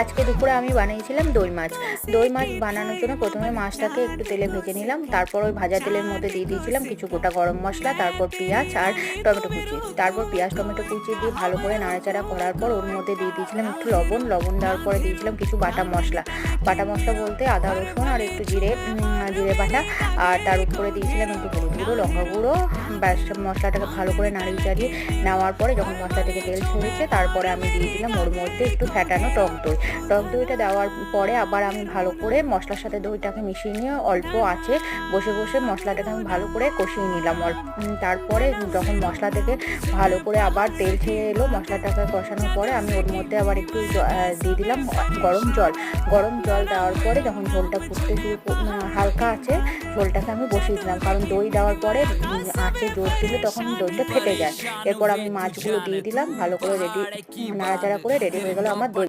আজকে দুপুরে আমি বানিয়েছিলাম দই মাছ। দই মাছ বানানোর জন্য প্রথমে মাছটাকে একটু তেলে ভেজে নিলাম, তারপর ওই ভাজা তেলের মধ্যে দিয়ে দিয়েছিলাম কিছু গোটা গরম মশলা, তারপর পেঁয়াজ আর টমেটো কুচি। তারপর পেঁয়াজ টমেটো কুচি দিয়ে ভালো করে নাড়াচাড়া করার পর ওর মধ্যে দিয়ে দিয়েছিলাম একটু লবণ। লবণ দেওয়ার পরে দিয়েছিলাম কিছু বাটা মশলা। বাটা মশলা বলতে আদা রসুন আর একটু জিরে বাটা, আর তার উপরে দিয়েছিলাম একটু হলুদ গুঁড়ো, লঙ্কা গুঁড়ো। ব্যাস মশলাটাকে ভালো করে নাড়িয়ে চাড়িয়ে নেওয়ার পরে যখন মশলা থেকে তেল ছেড়েছে, তারপরে আমি দিয়ে দিলাম ওর মধ্যে একটু ফ্যাটানো টক দই। টক দইটা দেওয়ার পরে আবার আমি ভালো করে মশলার সাথে দইটাকে মিশিয়ে নিয়ে অল্প আছে বসে বসে মশলাটাকে আমি ভালো করে কষিয়ে নিলাম। তারপরে যখন মশলা থেকে ভালো করে আবার তেল ছেড়ে এলো, মশলাটাকে কষানোর পরে আমি ওর মধ্যে আবার একটু দিয়ে দিলাম গরম জল। গরম জল দেওয়ার পরে যখন ঝোলটা ফুটতে হালকা আছে ঝোলটাকে আমি বসিয়ে দিলাম, কারণ দই দেওয়ার পরে আঁচে জোর দিলে তখন দইটা ফেটে যায়। এরপর আমি মাছগুলো দিয়ে দিলাম, ভালো করে নাড়াচাড়া করে রেডি হয়ে গেল আমার দই।